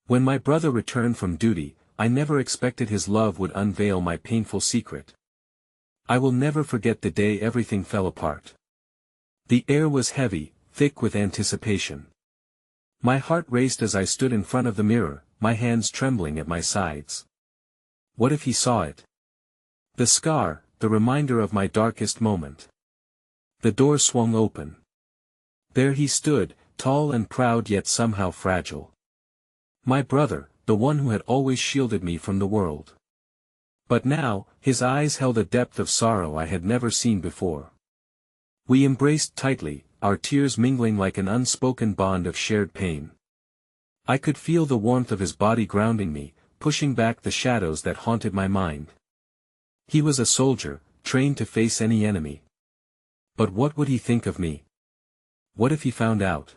When my brother returned from duty, I never expected his love would unveil my painful secret. I will never forget the day everything fell apart. The air was heavy, thick with anticipation. My heart raced as I stood in front of the mirror, my hands trembling at my sides. What if he saw it? The scar, the reminder of my darkest moment. The door swung open. There he stood, tall and proud yet somehow fragile. My brother, the one who had always shielded me from the world. But now, his eyes held a depth of sorrow I had never seen before. We embraced tightly, our tears mingling like an unspoken bond of shared pain. I could feel the warmth of his body grounding me, pushing back the shadows that haunted my mind. He was a soldier, trained to face any enemy. But what would he think of me? What if he found out?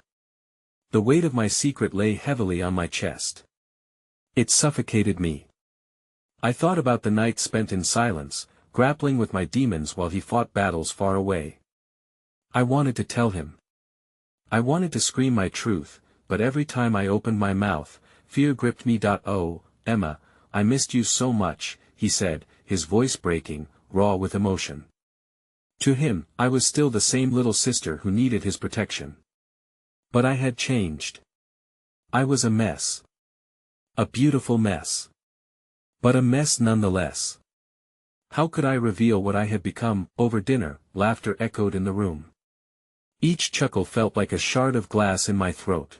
The weight of my secret lay heavily on my chest. It suffocated me. I thought about the nights spent in silence, grappling with my demons while he fought battles far away. I wanted to tell him. I wanted to scream my truth, but every time I opened my mouth, fear gripped me. Oh, Emma, I missed you so much, he said, his voice breaking, raw with emotion. To him, I was still the same little sister who needed his protection. But I had changed. I was a mess. A beautiful mess. But a mess nonetheless. How could I reveal what I had become? Over dinner, laughter echoed in the room. Each chuckle felt like a shard of glass in my throat.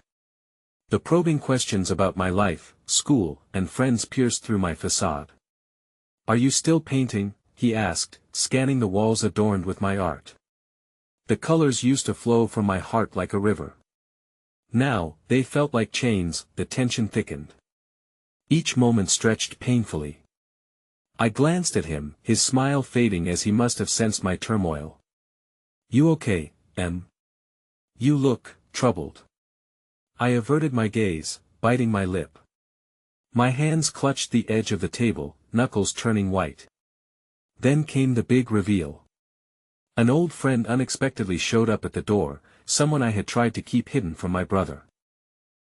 The probing questions about my life, school, and friends pierced through my facade. Are you still painting? He asked, scanning the walls adorned with my art. The colors used to flow from my heart like a river. Now, they felt like chains, the tension thickened. Each moment stretched painfully. I glanced at him, his smile fading as he must have sensed my turmoil. You okay, Em? You look troubled. I averted my gaze, biting my lip. My hands clutched the edge of the table, knuckles turning white. Then came the big reveal. An old friend unexpectedly showed up at the door, someone I had tried to keep hidden from my brother.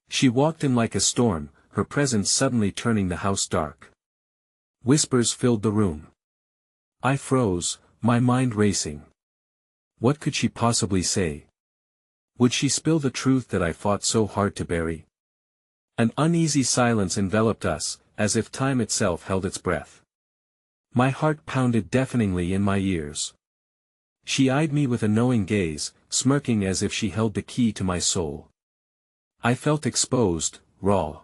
She walked in like a storm, her presence suddenly turning the house dark. Whispers filled the room. I froze, my mind racing. What could she possibly say? Would she spill the truth that I fought so hard to bury? An uneasy silence enveloped us, as if time itself held its breath. My heart pounded deafeningly in my ears. She eyed me with a knowing gaze, smirking as if she held the key to my soul. I felt exposed, raw.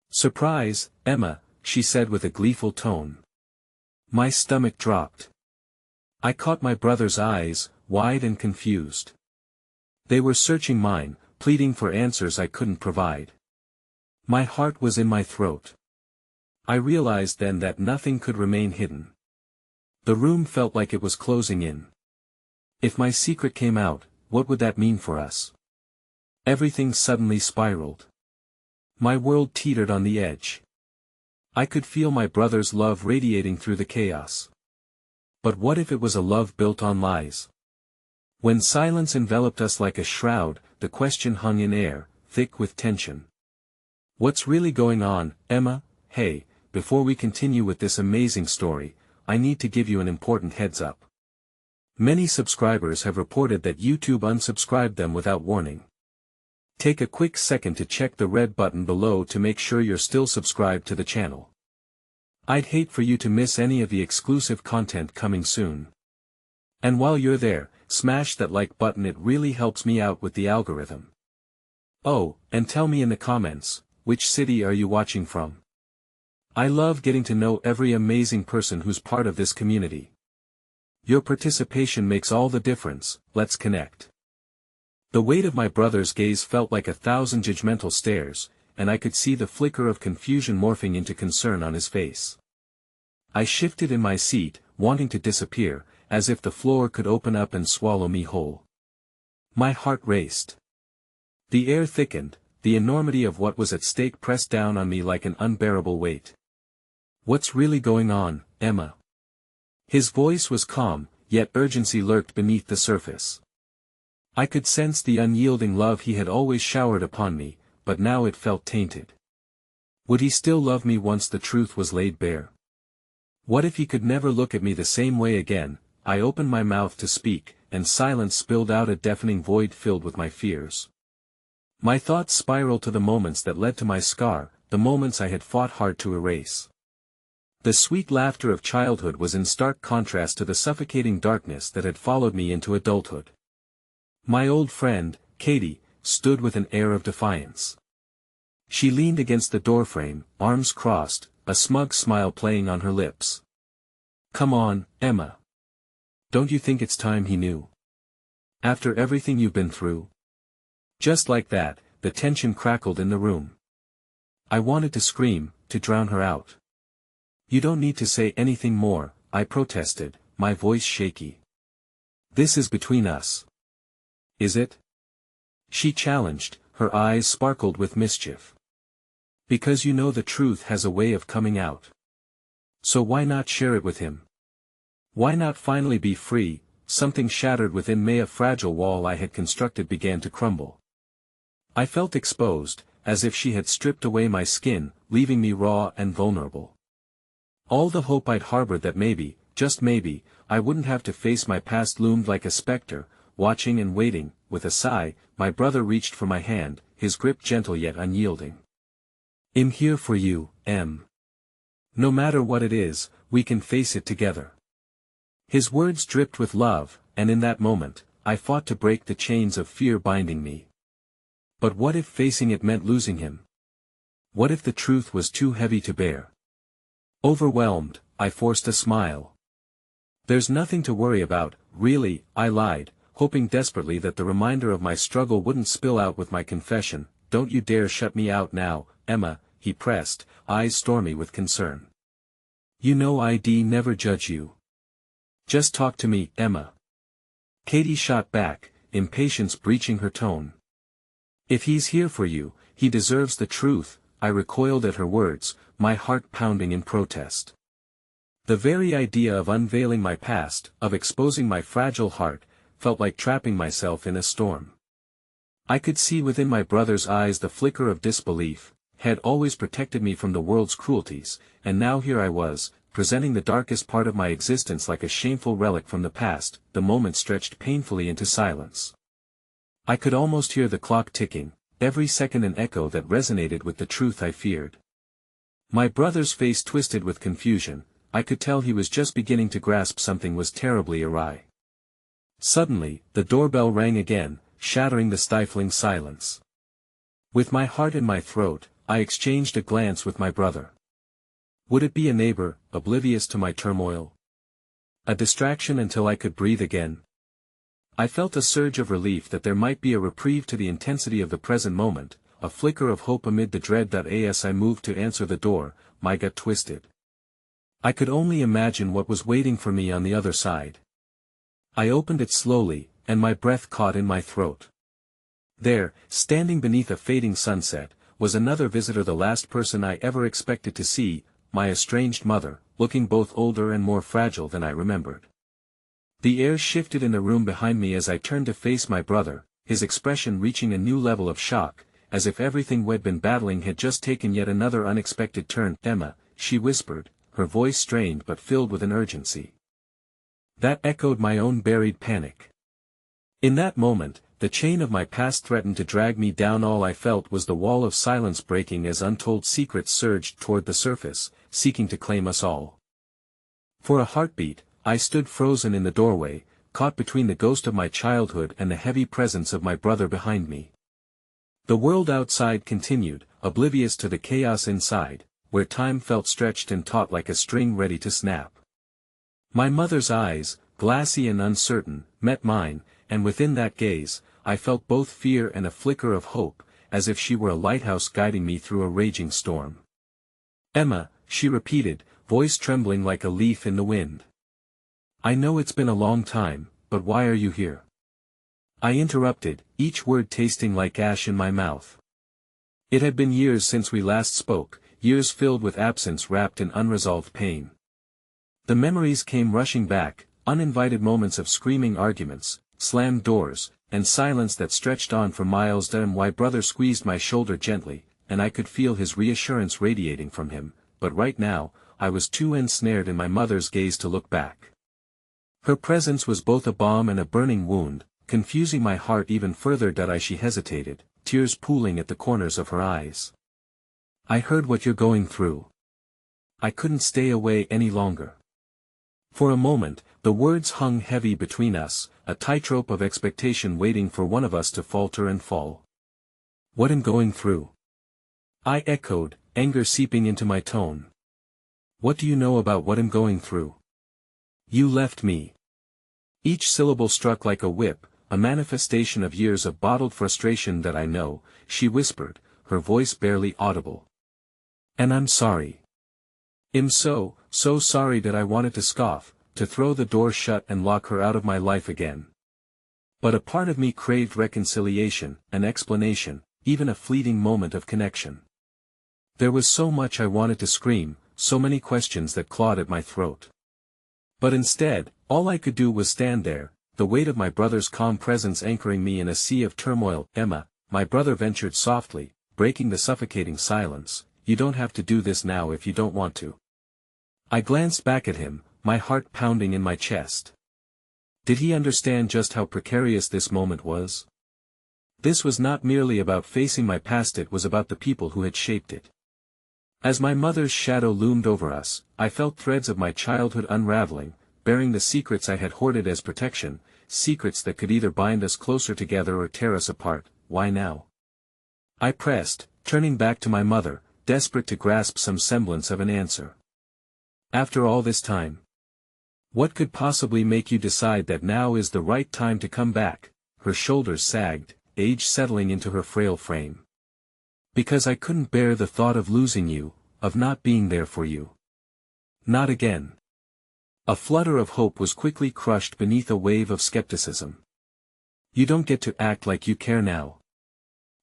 Surprise, Emma, she said with a gleeful tone. My stomach dropped. I caught my brother's eyes, wide and confused. They were searching mine, pleading for answers I couldn't provide. My heart was in my throat. I realized then that nothing could remain hidden. The room felt like it was closing in. If my secret came out, what would that mean for us? Everything suddenly spiraled. My world teetered on the edge. I could feel my brother's love radiating through the chaos. But what if it was a love built on lies? When silence enveloped us like a shroud, the question hung in air, thick with tension. What's really going on, Emma? Hey, before we continue with this amazing story, I need to give you an important heads up. Many subscribers have reported that YouTube unsubscribed them without warning. Take a quick second to check the red button below to make sure you're still subscribed to the channel. I'd hate for you to miss any of the exclusive content coming soon. And while you're there, smash that like button, it really helps me out with the algorithm. Oh, and tell me in the comments, which city are you watching from? I love getting to know every amazing person who's part of this community. Your participation makes all the difference. Let's connect. The weight of my brother's gaze felt like 1,000 judgmental stares, and I could see the flicker of confusion morphing into concern on his face. I shifted in my seat, wanting to disappear, as if the floor could open up and swallow me whole. My heart raced. The air thickened, the enormity of what was at stake pressed down on me like an unbearable weight. What's really going on, Emma? His voice was calm, yet urgency lurked beneath the surface. I could sense the unyielding love he had always showered upon me, but now it felt tainted. Would he still love me once the truth was laid bare? What if he could never look at me the same way again? I opened my mouth to speak, and silence spilled out a deafening void filled with my fears. My thoughts spiraled to the moments that led to my scar, the moments I had fought hard to erase. The sweet laughter of childhood was in stark contrast to the suffocating darkness that had followed me into adulthood. My old friend, Katie, stood with an air of defiance. She leaned against the doorframe, arms crossed, a smug smile playing on her lips. "Come on, Emma. Don't you think it's time he knew? After everything you've been through?" Just like that, the tension crackled in the room. I wanted to scream, to drown her out. "You don't need to say anything more," I protested, my voice shaky. "This is between us." "Is it?" she challenged, her eyes sparkled with mischief. "Because you know the truth has a way of coming out. So why not share it with him? Why not finally be free?" Something shattered within me. A fragile wall I had constructed began to crumble. I felt exposed, as if she had stripped away my skin, leaving me raw and vulnerable. All the hope I'd harbored that maybe, just maybe, I wouldn't have to face my past loomed like a specter, watching and waiting. With a sigh, my brother reached for my hand, his grip gentle yet unyielding. "I'm here for you, Em. No matter what it is, we can face it together." His words dripped with love, and in that moment, I fought to break the chains of fear binding me. But what if facing it meant losing him? What if the truth was too heavy to bear? Overwhelmed, I forced a smile. "There's nothing to worry about, really," I lied, hoping desperately that the reminder of my struggle wouldn't spill out with my confession. "Don't you dare shut me out now, Emma," he pressed, eyes stormy with concern. "You know I'd never judge you. Just talk to me, Emma." Katie shot back, impatience breaching her tone. "If he's here for you, he deserves the truth." I recoiled at her words, my heart pounding in protest. The very idea of unveiling my past, of exposing my fragile heart, felt like trapping myself in a storm. I could see within my brother's eyes the flicker of disbelief. Had always protected me from the world's cruelties, and now here I was, presenting the darkest part of my existence like a shameful relic from the past. The moment stretched painfully into silence. I could almost hear the clock ticking, every second an echo that resonated with the truth I feared. My brother's face twisted with confusion. I could tell he was just beginning to grasp something was terribly awry. Suddenly, the doorbell rang again, shattering the stifling silence. With my heart in my throat, I exchanged a glance with my brother. Would it be a neighbor, oblivious to my turmoil? A distraction until I could breathe again? I felt a surge of relief that there might be a reprieve to the intensity of the present moment, a flicker of hope amid the dread. As I moved to answer the door, my gut twisted. I could only imagine what was waiting for me on the other side. I opened it slowly, and my breath caught in my throat. There, standing beneath a fading sunset, was another visitor, the last person I ever expected to see, my estranged mother, looking both older and more fragile than I remembered. The air shifted in the room behind me as I turned to face my brother, his expression reaching a new level of shock, as if everything we'd been battling had just taken yet another unexpected turn. "Emma," she whispered, her voice strained but filled with an urgency that echoed my own buried panic. In that moment, the chain of my past threatened to drag me down. All I felt was the wall of silence breaking as untold secrets surged toward the surface, seeking to claim us all. For a heartbeat, I stood frozen in the doorway, caught between the ghost of my childhood and the heavy presence of my brother behind me. The world outside continued, oblivious to the chaos inside, where time felt stretched and taut like a string ready to snap. My mother's eyes, glassy and uncertain, met mine, and within that gaze, I felt both fear and a flicker of hope, as if she were a lighthouse guiding me through a raging storm. "Emma," she repeated, voice trembling like a leaf in the wind. "I know it's been a long time, but why are you here?" I interrupted, each word tasting like ash in my mouth. It had been years since we last spoke, years filled with absence wrapped in unresolved pain. The memories came rushing back, uninvited moments of screaming arguments, slammed doors, and silence that stretched on for miles. My brother squeezed my shoulder gently, and I could feel his reassurance radiating from him, but right now, I was too ensnared in my mother's gaze to look back. Her presence was both a balm and a burning wound, confusing my heart even further. She hesitated, tears pooling at the corners of her eyes. I heard what you're going through. I couldn't stay away any longer. For a moment, the words hung heavy between us, a tightrope of expectation waiting for one of us to falter and fall. What am going through? I echoed, anger seeping into my tone. What do you know about what I'm going through? You left me. Each syllable struck like a whip, a manifestation of years of bottled frustration. That I know, she whispered, her voice barely audible. And I'm sorry. I'm so sorry. That I wanted to scoff, to throw the door shut and lock her out of my life again. But a part of me craved reconciliation, an explanation, even a fleeting moment of connection. There was so much I wanted to scream, so many questions that clawed at my throat. But instead, all I could do was stand there, the weight of my brother's calm presence anchoring me in a sea of turmoil. Emma, my brother ventured softly, breaking the suffocating silence, you don't have to do this now if you don't want to. I glanced back at him, my heart pounding in my chest. Did he understand just how precarious this moment was? This was not merely about facing my past, it was about the people who had shaped it. As my mother's shadow loomed over us, I felt threads of my childhood unraveling, bearing the secrets I had hoarded as protection, secrets that could either bind us closer together or tear us apart. Why now? I pressed, turning back to my mother, desperate to grasp some semblance of an answer. After all this time, what could possibly make you decide that now is the right time to come back? Her shoulders sagged, age settling into her frail frame. Because I couldn't bear the thought of losing you, of not being there for you. Not again. A flutter of hope was quickly crushed beneath a wave of skepticism. You don't get to act like you care now.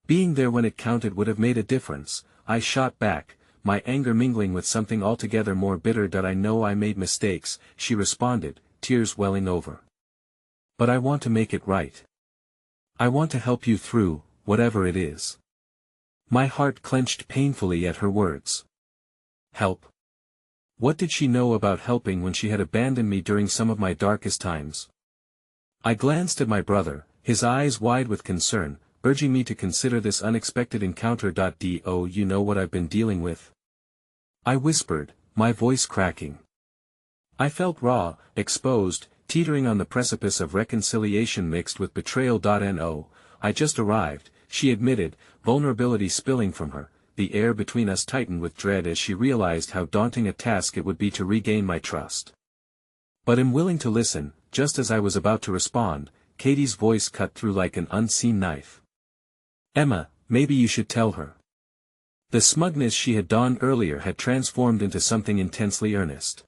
Being there when it counted would have made a difference, I shot back, my anger mingling with something altogether more bitter. I know I made mistakes, she responded, tears welling over. But I want to make it right. I want to help you through, whatever it is. My heart clenched painfully at her words. Help? What did she know about helping when she had abandoned me during some of my darkest times? I glanced at my brother, his eyes wide with concern, urging me to consider this unexpected encounter. Do you know what I've been dealing with? I whispered, my voice cracking. I felt raw, exposed, teetering on the precipice of reconciliation mixed with betrayal. No, I just arrived, she admitted, vulnerability spilling from her. The air between us tightened with dread as she realized how daunting a task it would be to regain my trust. But I'm willing to listen. Just as I was about to respond, Katie's voice cut through like an unseen knife. Emma, maybe you should tell her. The smugness she had donned earlier had transformed into something intensely earnest.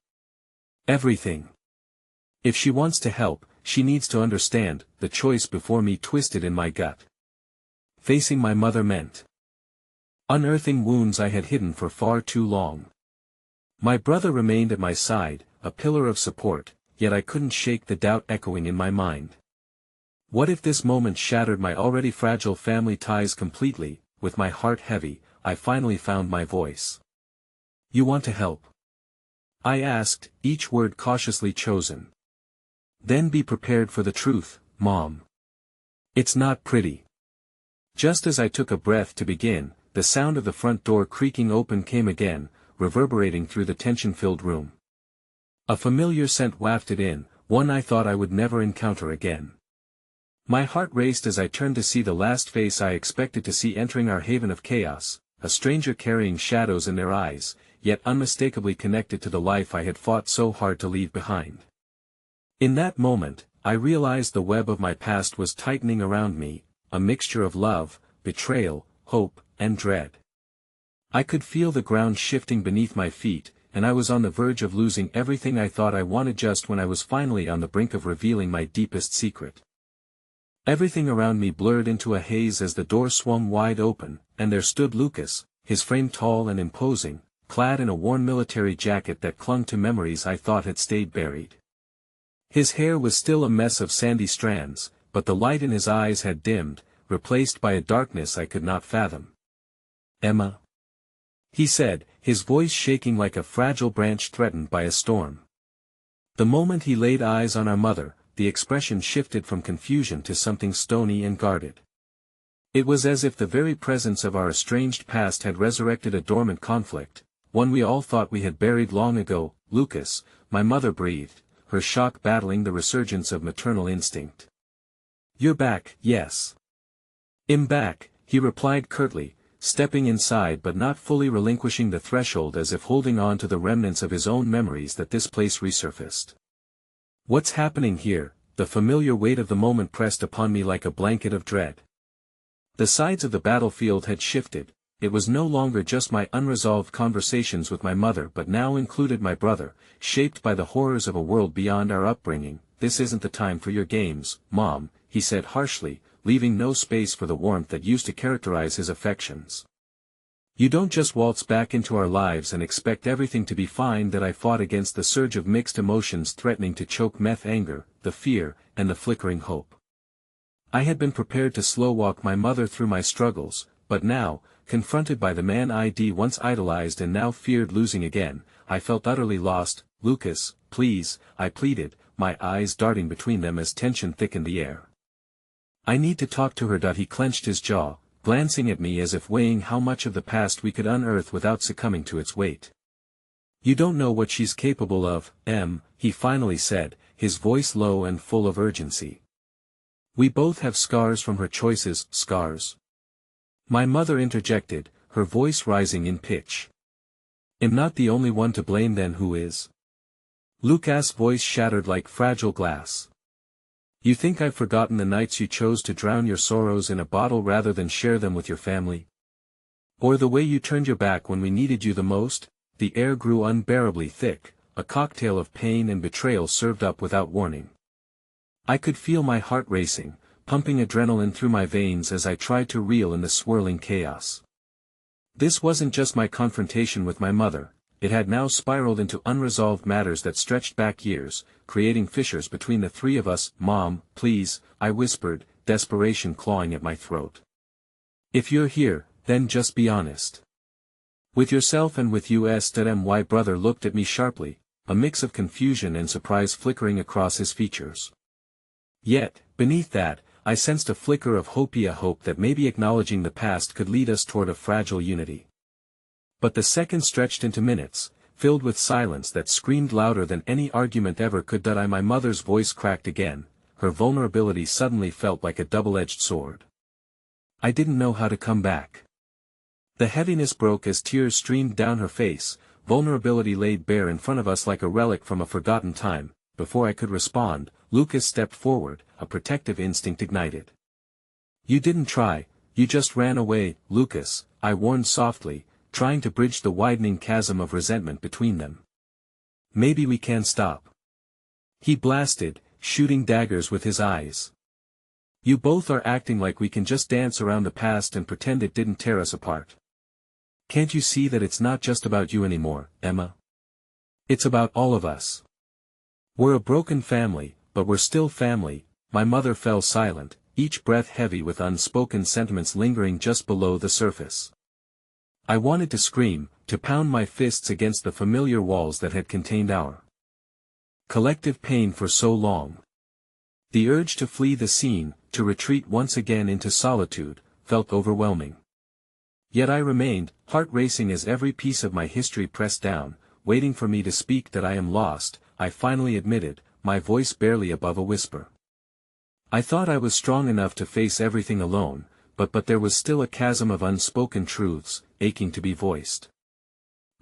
Everything. If she wants to help, she needs to understand. The choice before me twisted in my gut. Facing my mother meant unearthing wounds I had hidden for far too long. My brother remained at my side, a pillar of support, yet I couldn't shake the doubt echoing in my mind. What if this moment shattered my already fragile family ties completely? With my heart heavy, I finally found my voice. You want to help? I asked, each word cautiously chosen. Then be prepared for the truth, Mom. It's not pretty. Just as I took a breath to begin, the sound of the front door creaking open came again, reverberating through the tension-filled room. A familiar scent wafted in, one I thought I would never encounter again. My heart raced as I turned to see the last face I expected to see entering our haven of chaos, a stranger carrying shadows in their eyes, yet unmistakably connected to the life I had fought so hard to leave behind. In that moment, I realized the web of my past was tightening around me, a mixture of love, betrayal, hope, and dread. I could feel the ground shifting beneath my feet, and I was on the verge of losing everything I thought I wanted just when I was finally on the brink of revealing my deepest secret. Everything around me blurred into a haze as the door swung wide open, and there stood Lucas, his frame tall and imposing, clad in a worn military jacket that clung to memories I thought had stayed buried. His hair was still a mess of sandy strands, but the light in his eyes had dimmed, replaced by a darkness I could not fathom. Emma," he said, his voice shaking like a fragile branch threatened by a storm. The moment he laid eyes on our mother, the expression shifted from confusion to something stony and guarded. It was as if the very presence of our estranged past had resurrected a dormant conflict, one we all thought we had buried long ago. "Lucas," my mother breathed, her shock battling the resurgence of maternal instinct. "You're back." "Yes. I'm back," he replied curtly, stepping inside but not fully relinquishing the threshold, as if holding on to the remnants of his own memories that this place resurfaced. "What's happening here?" The familiar weight of the moment pressed upon me like a blanket of dread. The sides of the battlefield had shifted. It was no longer just my unresolved conversations with my mother but now included my brother, shaped by the horrors of a world beyond our upbringing. "This isn't the time for your games, Mom," he said harshly, leaving no space for the warmth that used to characterize his affections. "You don't just waltz back into our lives and expect everything to be fine." That I fought against the surge of mixed emotions threatening to choke meth anger, the fear, and the flickering hope. I had been prepared to slow-walk my mother through my struggles, but now, confronted by the man I'd once idolized and now feared losing again, I felt utterly lost. "Lucas, please," I pleaded, my eyes darting between them as tension thickened the air. "I need to talk to her." He clenched his jaw, glancing at me as if weighing how much of the past we could unearth without succumbing to its weight. "You don't know what she's capable of, Em," he finally said, his voice low and full of urgency. "We both have scars from her choices." "Scars?" my mother interjected, her voice rising in pitch. "I'm not the only one to blame. Then who is?" Lucas' voice shattered like fragile glass. "You think I've forgotten the nights you chose to drown your sorrows in a bottle rather than share them with your family? Or the way you turned your back when we needed you the most?" The air grew unbearably thick, a cocktail of pain and betrayal served up without warning. I could feel my heart racing, pumping adrenaline through my veins as I tried to reel in the swirling chaos. This wasn't just my confrontation with my mother, it had now spiraled into unresolved matters that stretched back years, creating fissures between the three of us. "Mom, please," I whispered, desperation clawing at my throat. "If you're here, then just be honest. With yourself and with us." My brother looked at me sharply, a mix of confusion and surprise flickering across his features. Yet, beneath that, I sensed a flicker of hope, a hope that maybe acknowledging the past could lead us toward a fragile unity. But the seconds stretched into minutes, filled with silence that screamed louder than any argument ever could. My mother's voice cracked again, her vulnerability suddenly felt like a double-edged sword. "I didn't know how to come back." The heaviness broke as tears streamed down her face, vulnerability laid bare in front of us like a relic from a forgotten time. Before I could respond, Lucas stepped forward, a protective instinct ignited. "You didn't try, you just ran away, Lucas," I warned softly, trying to bridge the widening chasm of resentment between them. "Maybe we can stop," he blasted, shooting daggers with his eyes. "You both are acting like we can just dance around the past and pretend it didn't tear us apart. Can't you see that it's not just about you anymore, Emma? It's about all of us. We're a broken family, but we're still family." My mother fell silent, each breath heavy with unspoken sentiments lingering just below the surface. I wanted to scream, to pound my fists against the familiar walls that had contained our collective pain for so long. The urge to flee the scene, to retreat once again into solitude, felt overwhelming. Yet I remained, heart racing as every piece of my history pressed down, waiting for me to speak. "I am lost," I finally admitted, my voice barely above a whisper. I thought I was strong enough to face everything alone, but there was still a chasm of unspoken truths, aching to be voiced.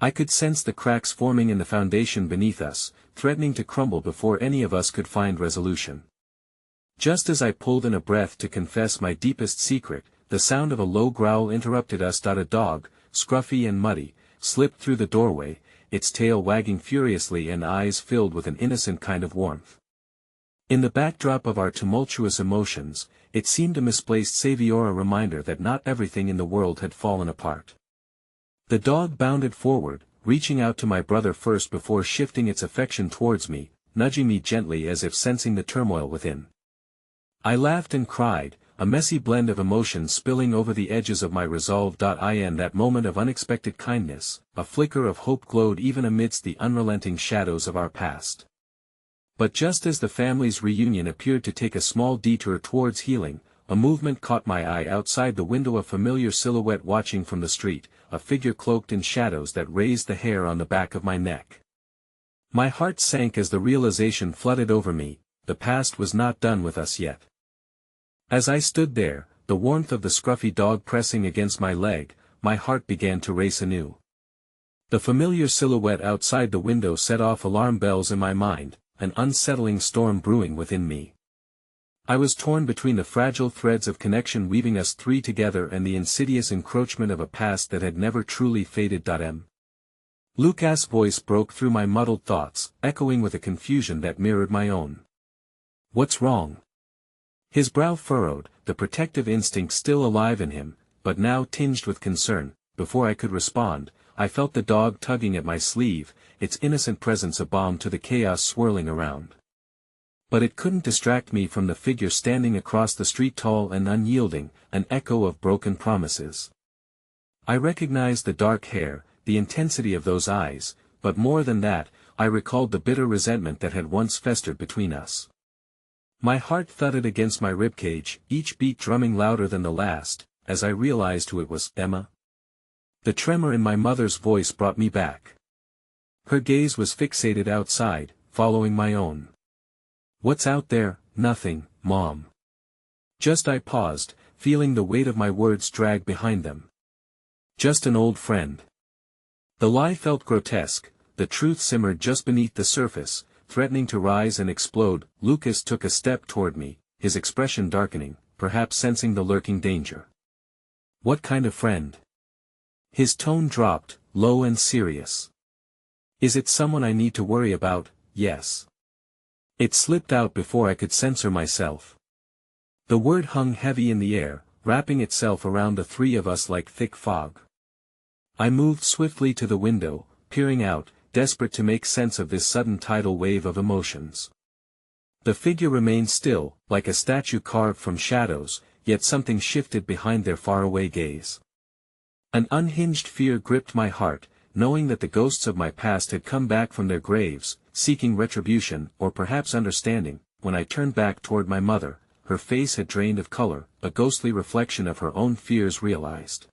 I could sense the cracks forming in the foundation beneath us, threatening to crumble before any of us could find resolution. Just as I pulled in a breath to confess my deepest secret, the sound of a low growl interrupted us. A dog, scruffy and muddy, slipped through the doorway, its tail wagging furiously and eyes filled with an innocent kind of warmth. In the backdrop of our tumultuous emotions, it seemed a misplaced savior, a reminder that not everything in the world had fallen apart. The dog bounded forward, reaching out to my brother first before shifting its affection towards me, nudging me gently as if sensing the turmoil within. I laughed and cried, a messy blend of emotions spilling over the edges of my resolve. In that moment of unexpected kindness, a flicker of hope glowed even amidst the unrelenting shadows of our past. But just as the family's reunion appeared to take a small detour towards healing, a movement caught my eye outside the window, a familiar silhouette watching from the street, a figure cloaked in shadows that raised the hair on the back of my neck. My heart sank as the realization flooded over me: the past was not done with us yet. As I stood there, the warmth of the scruffy dog pressing against my leg, my heart began to race anew. The familiar silhouette outside the window set off alarm bells in my mind, an unsettling storm brewing within me. I was torn between the fragile threads of connection weaving us three together and the insidious encroachment of a past that had never truly faded. Lucas' voice broke through my muddled thoughts, echoing with a confusion that mirrored my own. "What's wrong?" His brow furrowed, the protective instinct still alive in him, but now tinged with concern. Before I could respond, I felt the dog tugging at my sleeve, its innocent presence a balm to the chaos swirling around. But it couldn't distract me from the figure standing across the street, tall and unyielding, an echo of broken promises. I recognized the dark hair, the intensity of those eyes, but more than that, I recalled the bitter resentment that had once festered between us. My heart thudded against my ribcage, each beat drumming louder than the last, as I realized who it was. "Emma?" The tremor in my mother's voice brought me back. Her gaze was fixated outside, following my own. "What's out there?" "Nothing, Mom." I paused, feeling the weight of my words drag behind them. "Just an old friend." The lie felt grotesque, the truth simmered just beneath the surface, threatening to rise and explode. Lucas took a step toward me, his expression darkening, perhaps sensing the lurking danger. "What kind of friend?" His tone dropped, low and serious. "Is it someone I need to worry about?" "Yes." It slipped out before I could censor myself. The word hung heavy in the air, wrapping itself around the three of us like thick fog. I moved swiftly to the window, peering out, desperate to make sense of this sudden tidal wave of emotions. The figure remained still, like a statue carved from shadows, yet something shifted behind their faraway gaze. An unhinged fear gripped my heart, knowing that the ghosts of my past had come back from their graves, seeking retribution, or perhaps understanding. When I turned back toward my mother, her face had drained of color, a ghostly reflection of her own fears realized.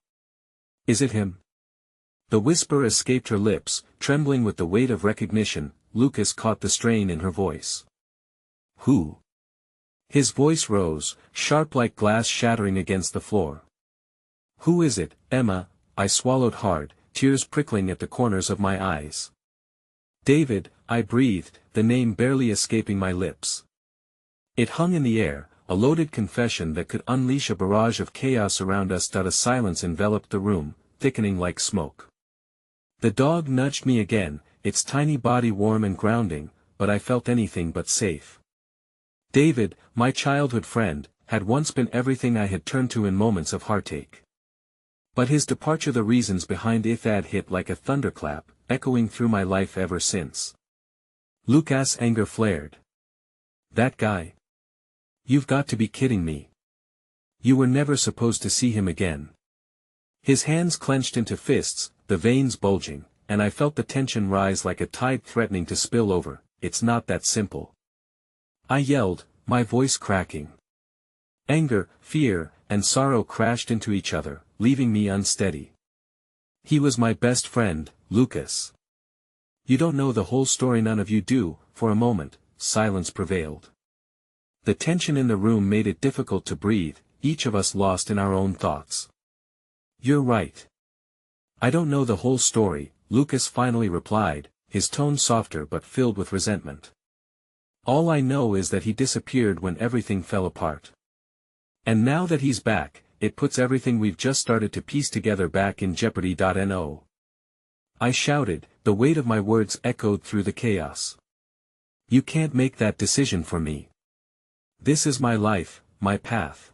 "Is it him?" The whisper escaped her lips, trembling with the weight of recognition. Lucas caught the strain in her voice. "Who?" His voice rose, sharp like glass shattering against the floor. "Who is it, Emma?" I swallowed hard, tears prickling at the corners of my eyes. "David," I breathed, the name barely escaping my lips. It hung in the air, a loaded confession that could unleash a barrage of chaos around us. A silence enveloped the room, thickening like smoke. The dog nudged me again, its tiny body warm and grounding, but I felt anything but safe. David, my childhood friend, had once been everything I had turned to in moments of heartache. But his departure, the reasons behind it, had hit like a thunderclap, echoing through my life ever since. Lucas' anger flared. "That guy? You've got to be kidding me. You were never supposed to see him again." His hands clenched into fists, the veins bulging, and I felt the tension rise like a tide threatening to spill over. "It's not that simple," I yelled, my voice cracking. Anger, fear, and sorrow crashed into each other, leaving me unsteady. "He was my best friend, Lucas. You don't know the whole story, none of you do." For a moment, silence prevailed. The tension in the room made it difficult to breathe, each of us lost in our own thoughts. "You're right. I don't know the whole story," Lucas finally replied, his tone softer but filled with resentment. "All I know is that he disappeared when everything fell apart. And now that he's back, it puts everything we've just started to piece together back in jeopardy. No. I shouted, the weight of my words echoed through the chaos. "You can't make that decision for me. This is my life, my path."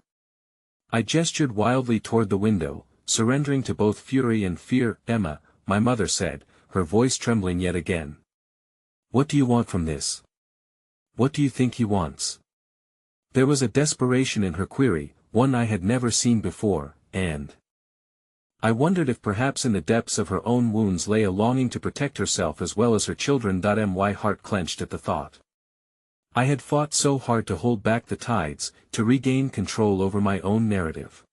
I gestured wildly toward the window, surrendering to both fury and fear. "Emma," my mother said, her voice trembling yet again. "What do you want from this? What do you think he wants?" There was a desperation in her query, one I had never seen before, and I wondered if perhaps in the depths of her own wounds lay a longing to protect herself as well as her children. My heart clenched at the thought. I had fought so hard to hold back the tides, to regain control over my own narrative.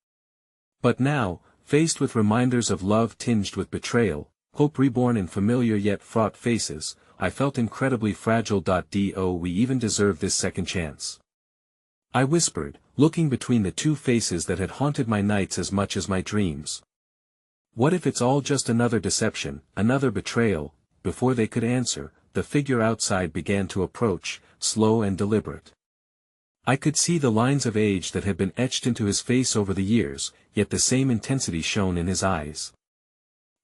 But now, faced with reminders of love tinged with betrayal, hope reborn in familiar yet fraught faces, I felt incredibly fragile. Do we even deserve this second chance? I whispered, looking between the two faces that had haunted my nights as much as my dreams. What if it's all just another deception, another betrayal? Before they could answer, the figure outside began to approach, slow and deliberate. I could see the lines of age that had been etched into his face over the years, yet the same intensity shone in his eyes.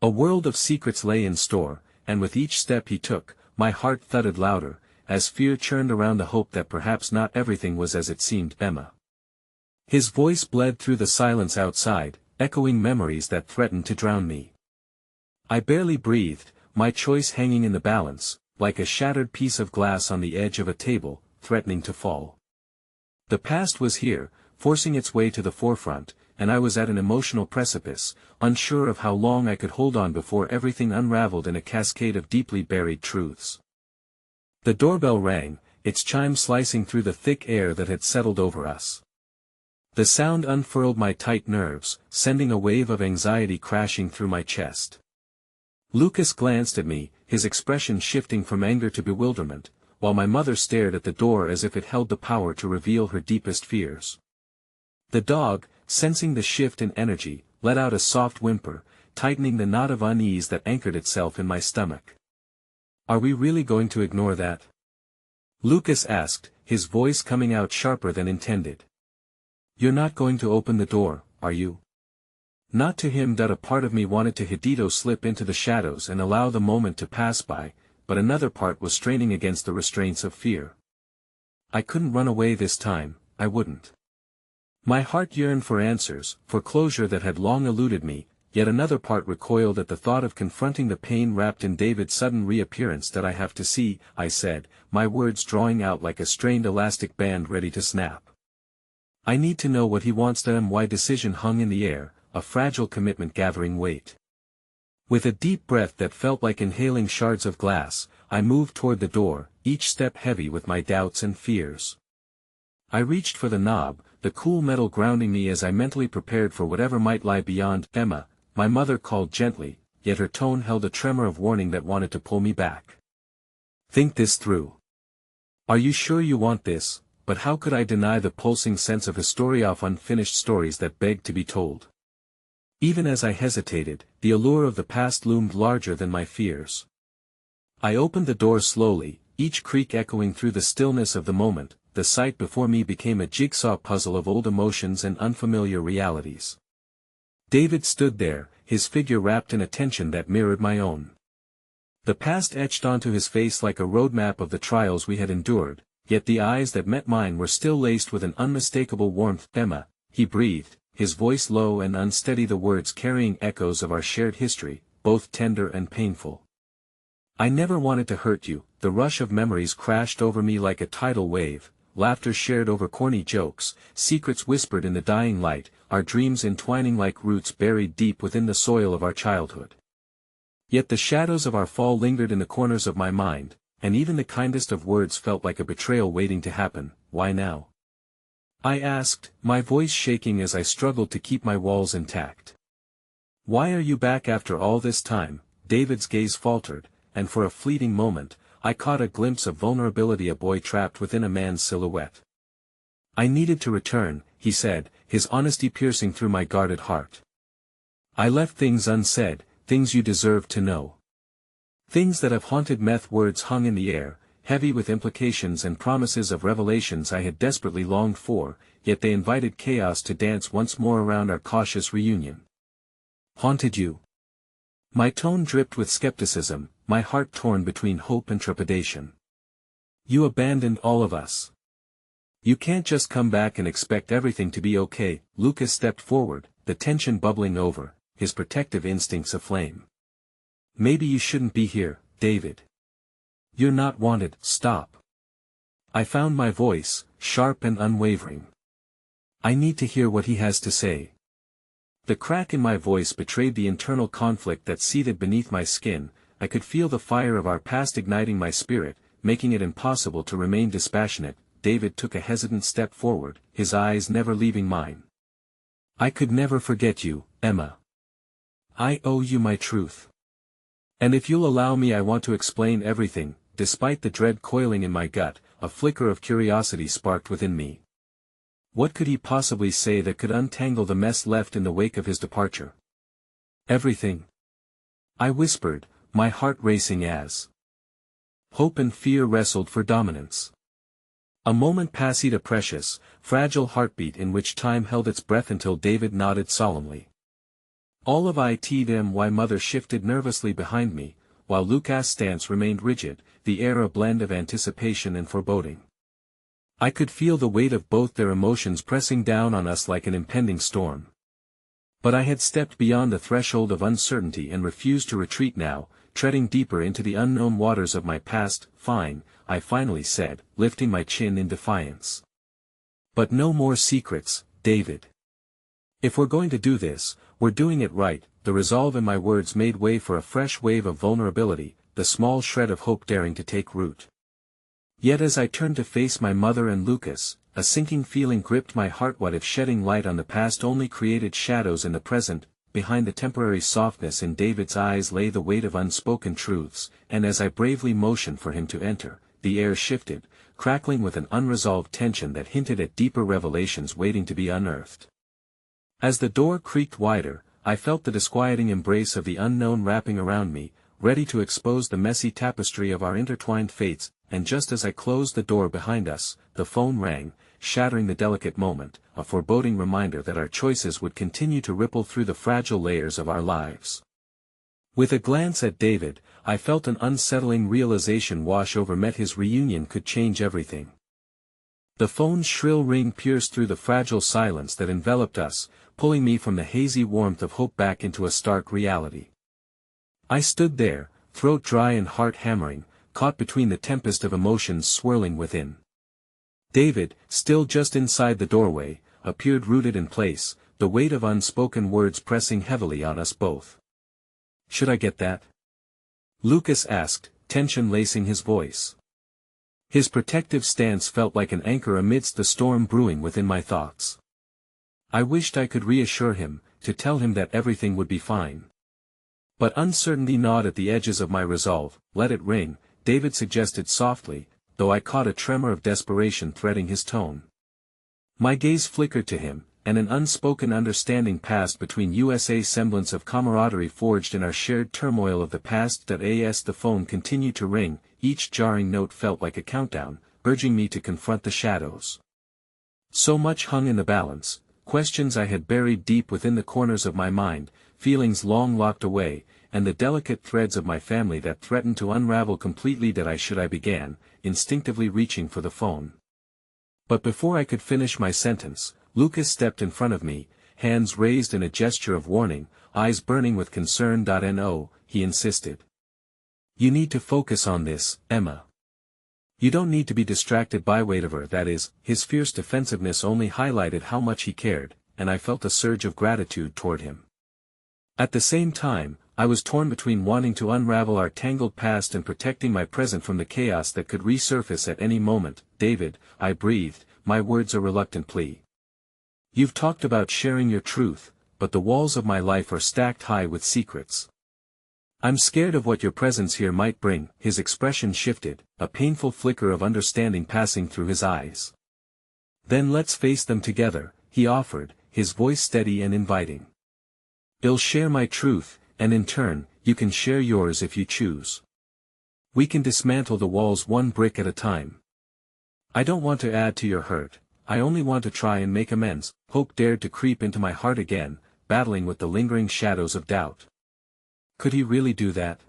A world of secrets lay in store, and with each step he took, my heart thudded louder, as fear churned around the hope that perhaps not everything was as it seemed. Emma. His voice bled through the silence outside, echoing memories that threatened to drown me. I barely breathed, my choice hanging in the balance, like a shattered piece of glass on the edge of a table, threatening to fall. The past was here, forcing its way to the forefront, and I was at an emotional precipice, unsure of how long I could hold on before everything unraveled in a cascade of deeply buried truths. The doorbell rang, its chime slicing through the thick air that had settled over us. The sound unfurled my tight nerves, sending a wave of anxiety crashing through my chest. Lucas glanced at me, his expression shifting from anger to bewilderment, while my mother stared at the door as if it held the power to reveal her deepest fears. The dog, sensing the shift in energy, let out a soft whimper, tightening the knot of unease that anchored itself in my stomach. "Are we really going to ignore that?" Lucas asked, his voice coming out sharper than intended. "You're not going to open the door, are you?" Not to him. A part of me wanted to slip into the shadows and allow the moment to pass by, but another part was straining against the restraints of fear. I couldn't run away this time, I wouldn't. My heart yearned for answers, for closure that had long eluded me, yet another part recoiled at the thought of confronting the pain wrapped in David's sudden reappearance. "That I have to see," I said, my words drawing out like a strained elastic band ready to snap. "I need to know what he wants." My decision hung in the air, a fragile commitment gathering weight. With a deep breath that felt like inhaling shards of glass, I moved toward the door, each step heavy with my doubts and fears. I reached for the knob, the cool metal grounding me as I mentally prepared for whatever might lie beyond. "Emma," my mother called gently, yet her tone held a tremor of warning that wanted to pull me back. "Think this through. Are you sure you want this?" But how could I deny the pulsing sense of unfinished stories that begged to be told? Even as I hesitated, the allure of the past loomed larger than my fears. I opened the door slowly, each creak echoing through the stillness of the moment. The sight before me became a jigsaw puzzle of old emotions and unfamiliar realities. David stood there, his figure wrapped in a tension that mirrored my own. The past etched onto his face like a roadmap of the trials we had endured, yet the eyes that met mine were still laced with an unmistakable warmth. "Emma," he breathed, his voice low and unsteady, the words carrying echoes of our shared history, both tender and painful. "I never wanted to hurt you." The rush of memories crashed over me like a tidal wave, laughter shared over corny jokes, secrets whispered in the dying light, our dreams entwining like roots buried deep within the soil of our childhood. Yet the shadows of our fall lingered in the corners of my mind, and even the kindest of words felt like a betrayal waiting to happen. "Why now?" I asked, my voice shaking as I struggled to keep my walls intact. "Why are you back after all this time?" David's gaze faltered, and for a fleeting moment, I caught a glimpse of vulnerability, a boy trapped within a man's silhouette. "I needed to return," he said, his honesty piercing through my guarded heart. "I left things unsaid, things you deserved to know. Things that have haunted me." Words hung in the air, heavy with implications and promises of revelations I had desperately longed for, yet they invited chaos to dance once more around our cautious reunion. "Haunted you?" My tone dripped with skepticism, my heart torn between hope and trepidation. "You abandoned all of us. You can't just come back and expect everything to be okay." Lucas stepped forward, the tension bubbling over, his protective instincts aflame. "Maybe you shouldn't be here, David. You're not wanted." "Stop." I found my voice, sharp and unwavering. I need to hear what he has to say. The crack in my voice betrayed the internal conflict that seethed beneath my skin. I could feel the fire of our past igniting my spirit, making it impossible to remain dispassionate. David took a hesitant step forward, his eyes never leaving mine. I could never forget you, Emma. I owe you my truth. And if you'll allow me, I want to explain everything. Despite the dread coiling in my gut, a flicker of curiosity sparked within me. What could he possibly say that could untangle the mess left in the wake of his departure? Everything. I whispered, my heart racing as hope and fear wrestled for dominance. A moment passed, a precious, fragile heartbeat in which time held its breath until David nodded solemnly. All of my mother shifted nervously behind me, while Lucas' stance remained rigid, the air a blend of anticipation and foreboding. I could feel the weight of both their emotions pressing down on us like an impending storm. But I had stepped beyond the threshold of uncertainty and refused to retreat now, treading deeper into the unknown waters of my past. Fine, I finally said, lifting my chin in defiance. But no more secrets, David. If we're going to do this, we're doing it right. The resolve in my words made way for a fresh wave of vulnerability, the small shred of hope daring to take root. Yet as I turned to face my mother and Lucas, a sinking feeling gripped my heart. What if shedding light on the past only created shadows in the present? Behind the temporary softness in David's eyes lay the weight of unspoken truths, and as I bravely motioned for him to enter, the air shifted, crackling with an unresolved tension that hinted at deeper revelations waiting to be unearthed. As the door creaked wider, I felt the disquieting embrace of the unknown wrapping around me, ready to expose the messy tapestry of our intertwined fates, and just as I closed the door behind us, the phone rang, shattering the delicate moment, a foreboding reminder that our choices would continue to ripple through the fragile layers of our lives. With a glance at David, I felt an unsettling realization wash over me. His reunion could change everything. The phone's shrill ring pierced through the fragile silence that enveloped us, pulling me from the hazy warmth of hope back into a stark reality. I stood there, throat dry and heart hammering, caught between the tempest of emotions swirling within. David, still just inside the doorway, appeared rooted in place, the weight of unspoken words pressing heavily on us both. Should I get that? Lucas asked, tension lacing his voice. His protective stance felt like an anchor amidst the storm brewing within my thoughts. I wished I could reassure him, to tell him that everything would be fine. But uncertainty gnawed at the edges of my resolve. Let it ring, David suggested softly, though I caught a tremor of desperation threading his tone. My gaze flickered to him, and an unspoken understanding passed between us, a semblance of camaraderie forged in our shared turmoil of the past. As the phone continued to ring, each jarring note felt like a countdown, urging me to confront the shadows. So much hung in the balance, questions I had buried deep within the corners of my mind, feelings long locked away, and the delicate threads of my family that threatened to unravel completely. I began, instinctively reaching for the phone. But before I could finish my sentence, Lucas stepped in front of me, hands raised in a gesture of warning, eyes burning with concern. No, he insisted. You need to focus on this, Emma. You don't need to be distracted by whatever that is. His fierce defensiveness only highlighted how much he cared, and I felt a surge of gratitude toward him. At the same time, I was torn between wanting to unravel our tangled past and protecting my present from the chaos that could resurface at any moment. David, I breathed, my words a reluctant plea. You've talked about sharing your truth, but the walls of my life are stacked high with secrets. I'm scared of what your presence here might bring. His expression shifted, a painful flicker of understanding passing through his eyes. Then let's face them together, he offered, his voice steady and inviting. I'll share my truth, and in turn, you can share yours if you choose. We can dismantle the walls one brick at a time. I don't want to add to your hurt, I only want to try and make amends. Hope dared to creep into my heart again, battling with the lingering shadows of doubt. Could he really do that?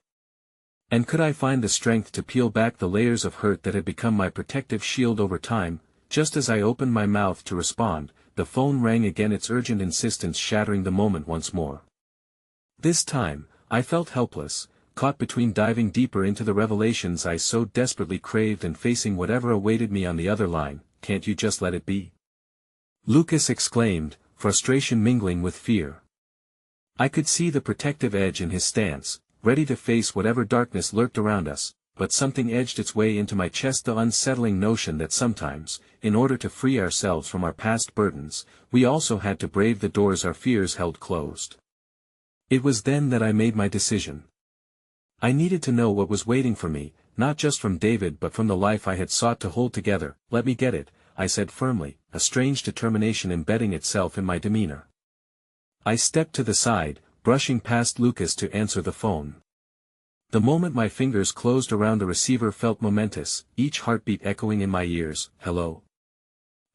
And could I find the strength to peel back the layers of hurt that had become my protective shield over time? Just as I opened my mouth to respond, the phone rang again, its urgent insistence shattering the moment once more. This time, I felt helpless, caught between diving deeper into the revelations I so desperately craved and facing whatever awaited me on the other line. Can't you just let it be? Lucas exclaimed, frustration mingling with fear. I could see the protective edge in his stance, ready to face whatever darkness lurked around us, but something edged its way into my chest, the unsettling notion that sometimes, in order to free ourselves from our past burdens, we also had to brave the doors our fears held closed. It was then that I made my decision. I needed to know what was waiting for me, not just from David but from the life I had sought to hold together. Let me get it, I said firmly, a strange determination embedding itself in my demeanor. I stepped to the side, brushing past Lucas to answer the phone. The moment my fingers closed around the receiver felt momentous, each heartbeat echoing in my ears. Hello?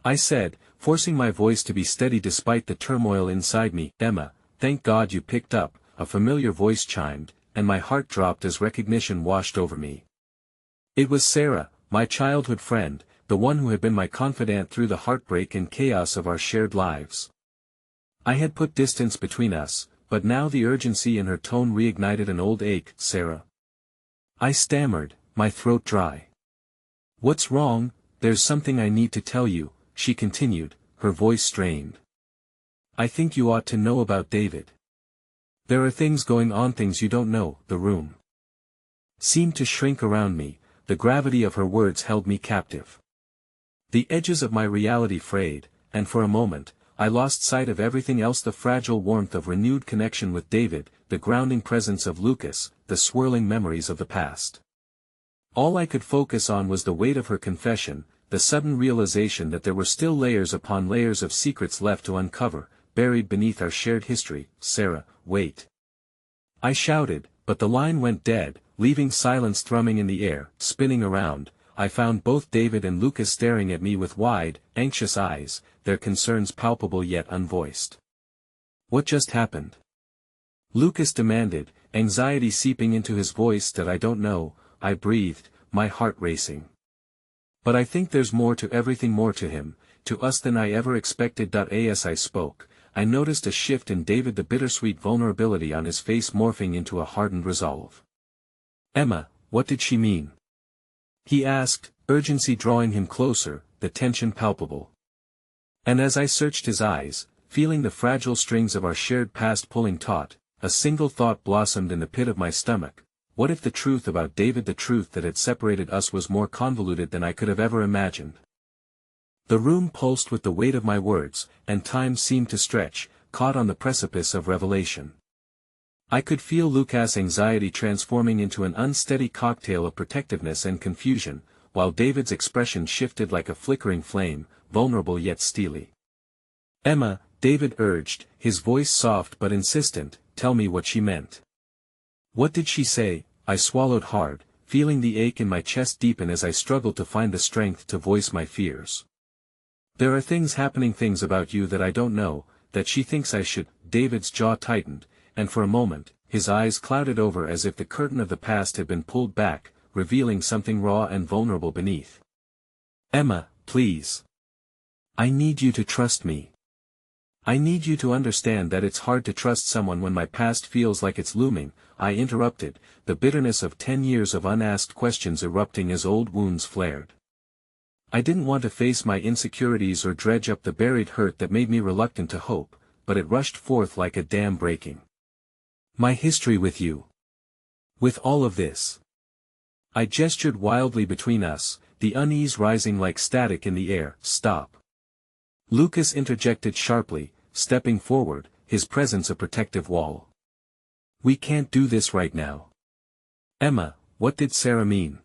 I said, forcing my voice to be steady despite the turmoil inside me. Emma, thank God you picked up, a familiar voice chimed, and my heart dropped as recognition washed over me. It was Sarah, my childhood friend, the one who had been my confidant through the heartbreak and chaos of our shared lives. I had put distance between us, but now the urgency in her tone reignited an old ache. Sarah? I stammered, my throat dry. What's wrong? There's something I need to tell you, she continued, her voice strained. I think you ought to know about David. There are things going on, things you don't know. The room seemed to shrink around me, the gravity of her words held me captive. The edges of my reality frayed, and for a moment, I lost sight of everything else, the fragile warmth of renewed connection with David, the grounding presence of Lucas, the swirling memories of the past. All I could focus on was the weight of her confession, the sudden realization that there were still layers upon layers of secrets left to uncover, buried beneath our shared history. Sarah, wait. I shouted, but the line went dead, leaving silence thrumming in the air. Spinning around, I found both David and Lucas staring at me with wide, anxious eyes, their concerns palpable yet unvoiced. What just happened? Lucas demanded, anxiety seeping into his voice. That I don't know, I breathed, my heart racing. But I think there's more to everything, more to him, to us than I ever expected. As I spoke, I noticed a shift in David, the bittersweet vulnerability on his face morphing into a hardened resolve. Emma, what did she mean? He asked, urgency drawing him closer, the tension palpable. And as I searched his eyes, feeling the fragile strings of our shared past pulling taut, a single thought blossomed in the pit of my stomach. What if the truth about David, the truth that had separated us, was more convoluted than I could have ever imagined? The room pulsed with the weight of my words, and time seemed to stretch, caught on the precipice of revelation. I could feel Lucas' anxiety transforming into an unsteady cocktail of protectiveness and confusion, while David's expression shifted like a flickering flame, vulnerable yet steely. Emma, David urged, his voice soft but insistent, tell me what she meant. What did she say? I swallowed hard, feeling the ache in my chest deepen as I struggled to find the strength to voice my fears. There are things happening, things about you that I don't know, that she thinks I should. David's jaw tightened, and for a moment, his eyes clouded over as if the curtain of the past had been pulled back, revealing something raw and vulnerable beneath. Emma, please. I need you to trust me. I need you to understand that it's hard to trust someone when my past feels like it's looming. I interrupted, the bitterness of 10 years of unasked questions erupting as old wounds flared. I didn't want to face my insecurities or dredge up the buried hurt that made me reluctant to hope, but it rushed forth like a dam breaking. My history with you. With all of this. I gestured wildly between us, the unease rising like static in the air. Stop. Lucas interjected sharply, stepping forward, his presence a protective wall. We can't do this right now. Emma, what did Sarah mean?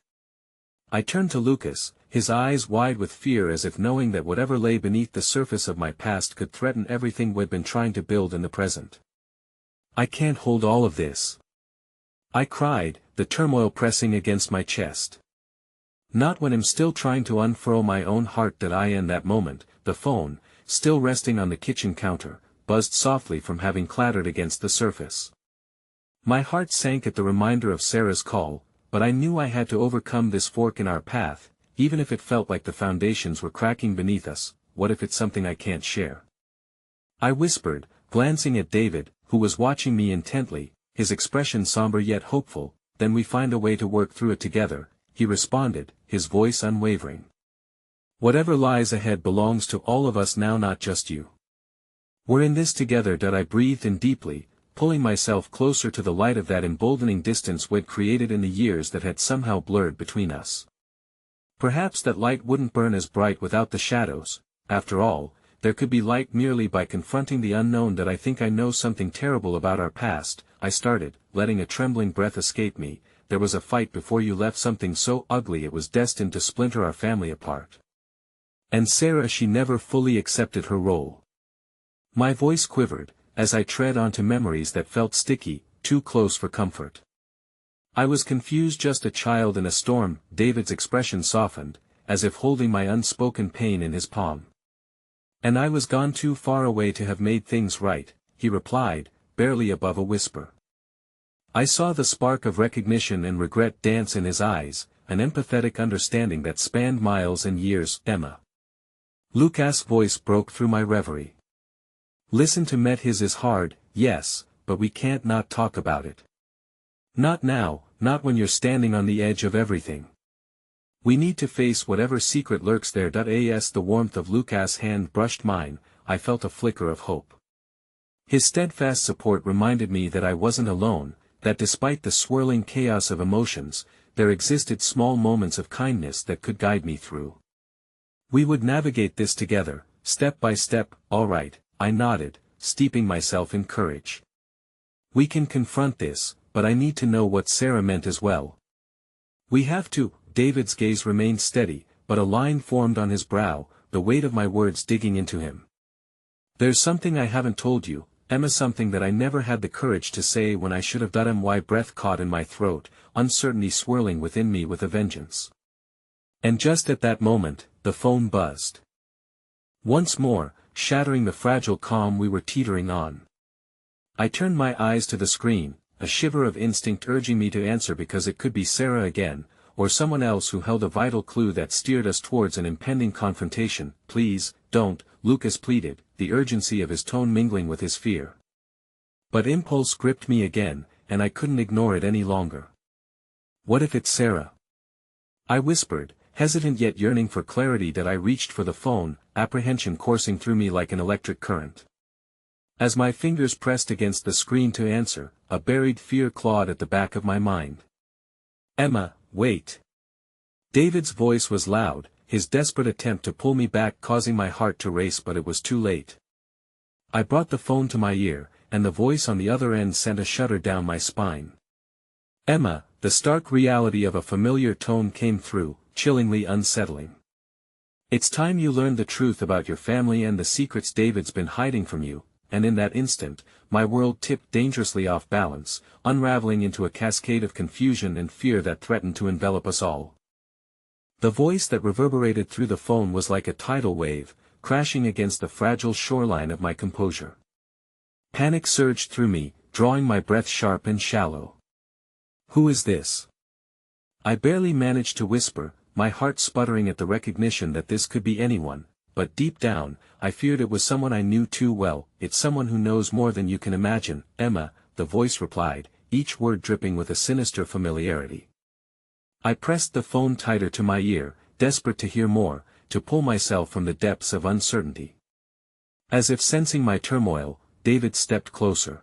I turned to Lucas, his eyes wide with fear, as if knowing that whatever lay beneath the surface of my past could threaten everything we'd been trying to build in the present. I can't hold all of this. I cried, the turmoil pressing against my chest. Not when I'm still trying to unfurl my own heart. In that moment, the phone, still resting on the kitchen counter, buzzed softly from having clattered against the surface. My heart sank at the reminder of Sarah's call, but I knew I had to overcome this fork in our path, even if it felt like the foundations were cracking beneath us. What if it's something I can't share? I whispered, glancing at David, who was watching me intently, his expression somber yet hopeful. Then we find a way to work through it together, he responded, his voice unwavering. Whatever lies ahead belongs to all of us now, not just you. We're in this together. I breathed in deeply, pulling myself closer to the light of that emboldening distance we'd created in the years that had somehow blurred between us. Perhaps that light wouldn't burn as bright without the shadows. After all, there could be light merely by confronting the unknown. I think I know something terrible about our past, I started, letting a trembling breath escape me. There was a fight before you left, something so ugly it was destined to splinter our family apart. And Sarah, she never fully accepted her role. My voice quivered, as I tread onto memories that felt sticky, too close for comfort. I was confused, just a child in a storm. David's expression softened, as if holding my unspoken pain in his palm. And I was gone too far away to have made things right, he replied, barely above a whisper. I saw the spark of recognition and regret dance in his eyes, an empathetic understanding that spanned miles and years. Emma. Lucas' voice broke through my reverie. Listen to met his is hard, yes, but we can't not talk about it. Not now, not when you're standing on the edge of everything. We need to face whatever secret lurks there. As the warmth of Lucas' hand brushed mine, I felt a flicker of hope. His steadfast support reminded me that I wasn't alone, that despite the swirling chaos of emotions, there existed small moments of kindness that could guide me through. We would navigate this together, step by step. All right, I nodded, steeping myself in courage. We can confront this, but I need to know what Sarah meant as well. We have to. David's gaze remained steady, but a line formed on his brow, the weight of my words digging into him. There's something I haven't told you, Emma, something that I never had the courage to say when I should have done. My breath caught in my throat, uncertainty swirling within me with a vengeance. And just at that moment, the phone buzzed. Once more, shattering the fragile calm we were teetering on. I turned my eyes to the screen, a shiver of instinct urging me to answer, because it could be Sarah again, or someone else who held a vital clue that steered us towards an impending confrontation. Please, don't, Lucas pleaded, the urgency of his tone mingling with his fear. But impulse gripped me again, and I couldn't ignore it any longer. What if it's Sarah? I whispered, hesitant yet yearning for clarity. I reached for the phone, apprehension coursing through me like an electric current. As my fingers pressed against the screen to answer, a buried fear clawed at the back of my mind. Emma, wait. David's voice was loud, his desperate attempt to pull me back causing my heart to race, but it was too late. I brought the phone to my ear, and the voice on the other end sent a shudder down my spine. Emma, the stark reality of a familiar tone came through, chillingly unsettling. It's time you learned the truth about your family and the secrets David's been hiding from you. And in that instant, my world tipped dangerously off balance, unraveling into a cascade of confusion and fear that threatened to envelop us all. The voice that reverberated through the phone was like a tidal wave, crashing against the fragile shoreline of my composure. Panic surged through me, drawing my breath sharp and shallow. Who is this? I barely managed to whisper, my heart sputtering at the recognition that this could be anyone. But deep down, I feared it was someone I knew too well. It's someone who knows more than you can imagine, Emma, the voice replied, each word dripping with a sinister familiarity. I pressed the phone tighter to my ear, desperate to hear more, to pull myself from the depths of uncertainty. As if sensing my turmoil, David stepped closer.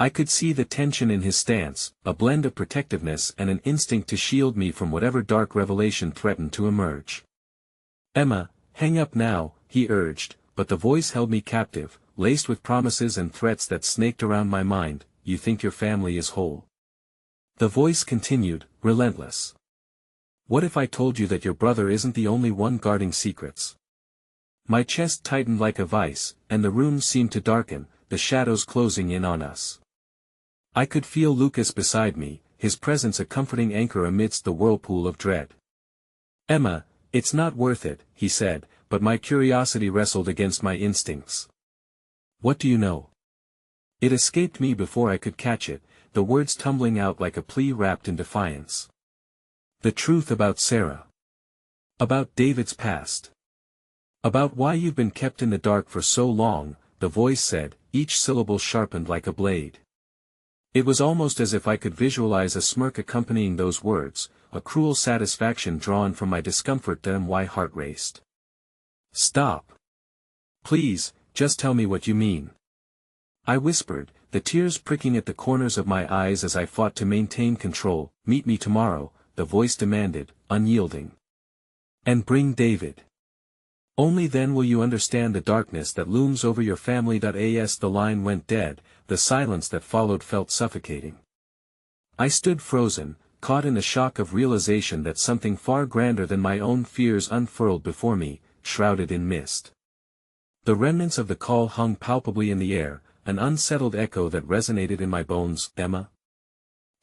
I could see the tension in his stance, a blend of protectiveness and an instinct to shield me from whatever dark revelation threatened to emerge. Emma, hang up now, he urged, but the voice held me captive, laced with promises and threats that snaked around my mind. You think your family is whole? The voice continued, relentless. What if I told you that your brother isn't the only one guarding secrets? My chest tightened like a vice, and the room seemed to darken, the shadows closing in on us. I could feel Lucas beside me, his presence a comforting anchor amidst the whirlpool of dread. Emma, it's not worth it, he said, but my curiosity wrestled against my instincts. What do you know? It escaped me before I could catch it, the words tumbling out like a plea wrapped in defiance. The truth about Sarah. About David's past. About why you've been kept in the dark for so long, the voice said, each syllable sharpened like a blade. It was almost as if I could visualize a smirk accompanying those words, a cruel satisfaction drawn from my discomfort that my heart raced. "Stop. Please, just tell me what you mean," I whispered, the tears pricking at the corners of my eyes as I fought to maintain control. "Meet me tomorrow," the voice demanded, unyielding. "And bring David. Only then will you understand the darkness that looms over your family." As the line went dead, the silence that followed felt suffocating. I stood frozen, caught in the shock of realization that something far grander than my own fears unfurled before me, shrouded in mist. The remnants of the call hung palpably in the air, an unsettled echo that resonated in my bones. "Emma?"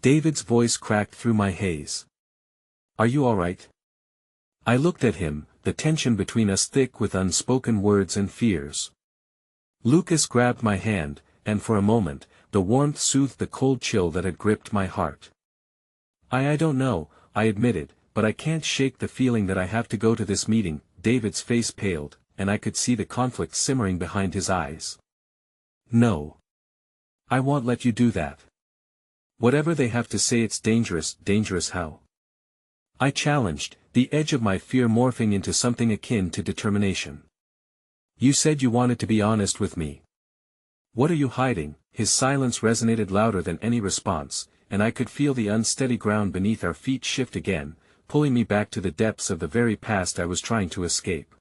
David's voice cracked through my haze. "Are you all right?" I looked at him, the tension between us thick with unspoken words and fears. Lucas grabbed my hand, and for a moment, the warmth soothed the cold chill that had gripped my heart. I don't know," I admitted, "but I can't shake the feeling that I have to go to this meeting." David's face paled, and I could see the conflict simmering behind his eyes. "No. I won't let you do that. Whatever they have to say, it's dangerous." "Dangerous how?" I challenged, the edge of my fear morphing into something akin to determination. "You said you wanted to be honest with me. What are you hiding?" His silence resonated louder than any response, and I could feel the unsteady ground beneath our feet shift again, pulling me back to the depths of the very past I was trying to escape.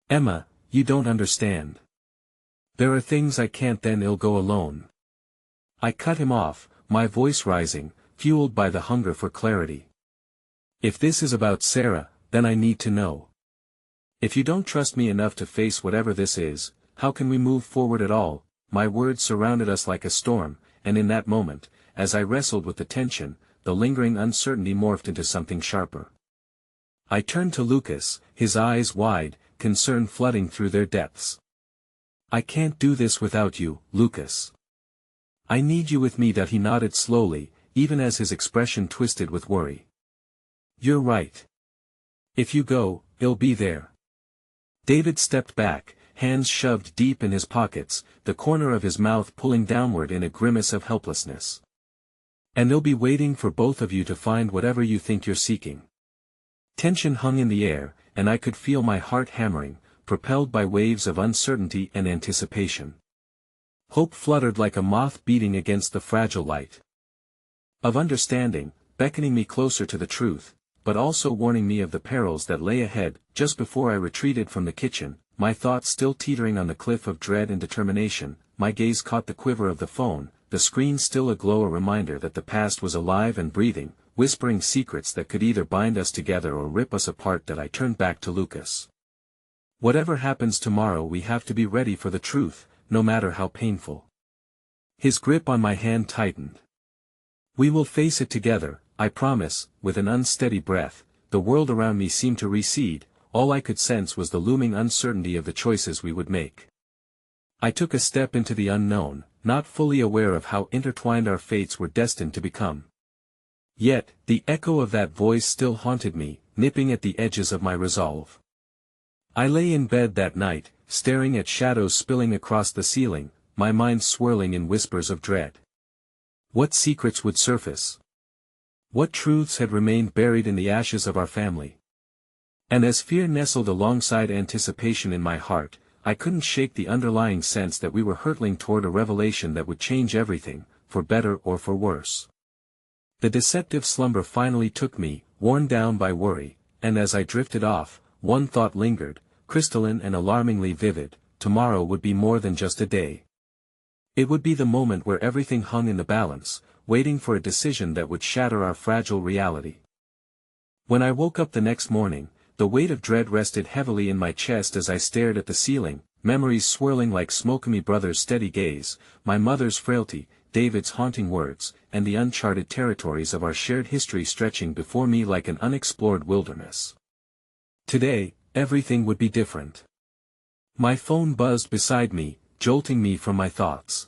"Emma, you don't understand. There are things I can't. Then I'll go alone." I cut him off, my voice rising, fueled by the hunger for clarity. "If this is about Sarah, then I need to know. If you don't trust me enough to face whatever this is, how can we move forward at all?" My words surrounded us like a storm, and in that moment, as I wrestled with the tension, the lingering uncertainty morphed into something sharper. I turned to Lucas, his eyes wide, concern flooding through their depths. "I can't do this without you, Lucas. I need you with me." He nodded slowly, even as his expression twisted with worry. "You're right. If you go, I'll be there." David stepped back, hands shoved deep in his pockets, the corner of his mouth pulling downward in a grimace of helplessness. "And they'll be waiting for both of you to find whatever you think you're seeking." Tension hung in the air, and I could feel my heart hammering, propelled by waves of uncertainty and anticipation. Hope fluttered like a moth beating against the fragile light of understanding, beckoning me closer to the truth, but also warning me of the perils that lay ahead. Just before I retreated from the kitchen, my thoughts still teetering on the cliff of dread and determination, my gaze caught the quiver of the phone, the screen still aglow, a reminder that the past was alive and breathing, whispering secrets that could either bind us together or rip us apart. I turned back to Lucas. "Whatever happens tomorrow, we have to be ready for the truth, no matter how painful." His grip on my hand tightened. "We will face it together, I promise." With an unsteady breath, the world around me seemed to recede. All I could sense was the looming uncertainty of the choices we would make. I took a step into the unknown, not fully aware of how intertwined our fates were destined to become. Yet, the echo of that voice still haunted me, nipping at the edges of my resolve. I lay in bed that night, staring at shadows spilling across the ceiling, my mind swirling in whispers of dread. What secrets would surface? What truths had remained buried in the ashes of our family? And as fear nestled alongside anticipation in my heart, I couldn't shake the underlying sense that we were hurtling toward a revelation that would change everything, for better or for worse. The deceptive slumber finally took me, worn down by worry, and as I drifted off, one thought lingered, crystalline and alarmingly vivid: tomorrow would be more than just a day. It would be the moment where everything hung in the balance, waiting for a decision that would shatter our fragile reality. When I woke up the next morning, the weight of dread rested heavily in my chest as I stared at the ceiling, memories swirling like smoke. My brother's steady gaze, my mother's frailty, David's haunting words, and the uncharted territories of our shared history stretching before me like an unexplored wilderness. Today, everything would be different. My phone buzzed beside me, jolting me from my thoughts.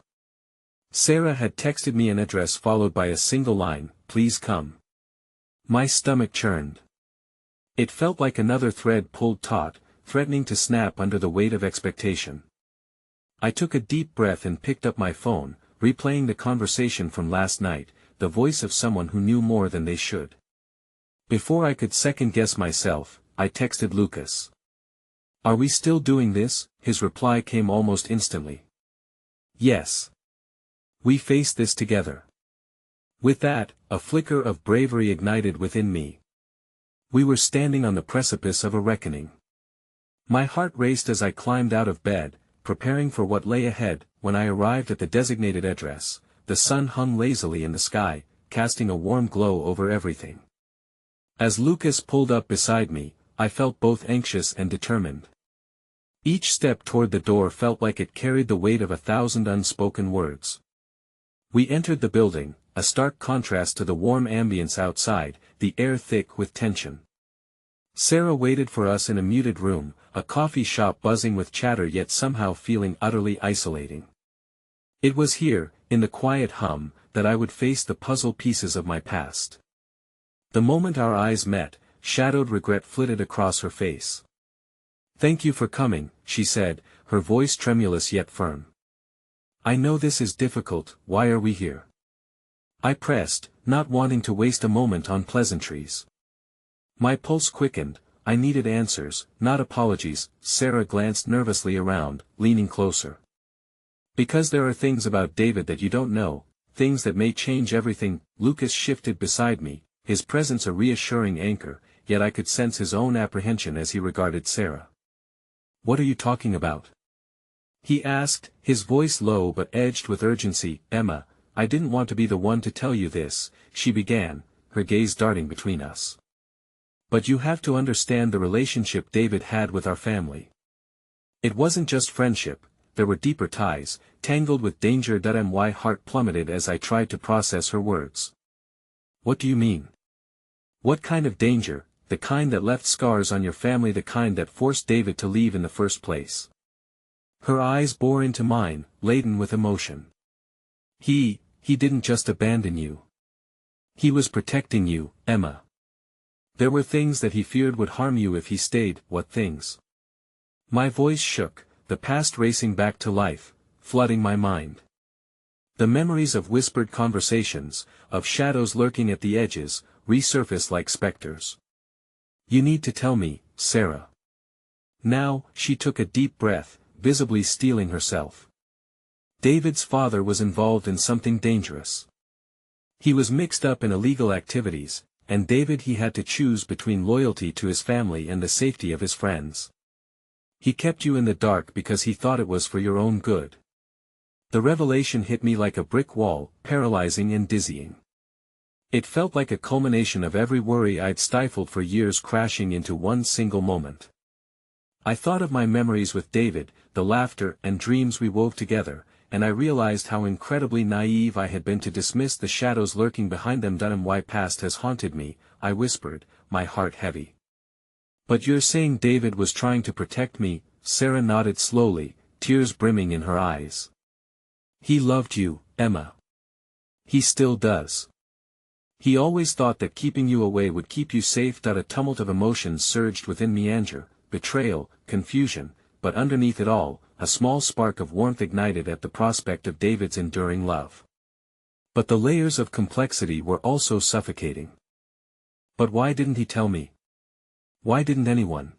Sarah had texted me an address followed by a single line: "Please come." My stomach churned. It felt like another thread pulled taut, threatening to snap under the weight of expectation. I took a deep breath and picked up my phone, replaying the conversation from last night, the voice of someone who knew more than they should. Before I could second-guess myself, I texted Lucas. "Are we still doing this?" His reply came almost instantly. "Yes. We face this together." With that, a flicker of bravery ignited within me. We were standing on the precipice of a reckoning. My heart raced as I climbed out of bed, preparing for what lay ahead. When I arrived at the designated address, the sun hung lazily in the sky, casting a warm glow over everything. As Lucas pulled up beside me, I felt both anxious and determined. Each step toward the door felt like it carried the weight of 1,000 unspoken words. We entered the building, a stark contrast to the warm ambience outside, the air thick with tension. Sarah waited for us in a muted room, a coffee shop buzzing with chatter yet somehow feeling utterly isolating. It was here, in the quiet hum, that I would face the puzzle pieces of my past. The moment our eyes met, shadowed regret flitted across her face. "Thank you for coming," she said, her voice tremulous yet firm. "I know this is difficult. Why are we here?" I pressed, not wanting to waste a moment on pleasantries. My pulse quickened. I needed answers, not apologies. Sarah glanced nervously around, leaning closer. "Because there are things about David that you don't know, things that may change everything." Lucas shifted beside me, his presence a reassuring anchor, yet I could sense his own apprehension as he regarded Sarah. "What are you talking about?" he asked, his voice low but edged with urgency. "Emma, I didn't want to be the one to tell you this," she began, her gaze darting between us. "But you have to understand the relationship David had with our family. It wasn't just friendship, there were deeper ties, tangled with danger. My heart plummeted as I tried to process her words. "What do you mean? What kind of danger? The kind that left scars on your family, the kind that forced David to leave in the first place?" Her eyes bore into mine, laden with emotion. He didn't just abandon you. He was protecting you, Emma. There were things that he feared would harm you if he stayed." "What things?" My voice shook, the past racing back to life, flooding my mind. The memories of whispered conversations, of shadows lurking at the edges, resurfaced like specters. "You need to tell me, Sarah." Now, she took a deep breath, visibly steeling herself. David's father was involved in something dangerous. He was mixed up in illegal activities, and David he had to choose between loyalty to his family and the safety of his friends. He kept you in the dark because he thought it was for your own good. The revelation hit me like a brick wall, paralyzing and dizzying. It felt like a culmination of every worry I'd stifled for years crashing into one single moment. I thought of my memories with David, the laughter and dreams we wove together, and I realized how incredibly naive I had been to dismiss the shadows lurking behind them. "My past has haunted me," I whispered, my heart heavy. "But you're saying David was trying to protect me?" Sarah nodded slowly, tears brimming in her eyes. "He loved you, Emma. He still does. He always thought that keeping you away would keep you safe." A tumult of emotions surged within me: anger, betrayal, confusion, but underneath it all, a small spark of warmth ignited at the prospect of David's enduring love. But the layers of complexity were also suffocating. But why didn't he tell me? Why didn't anyone?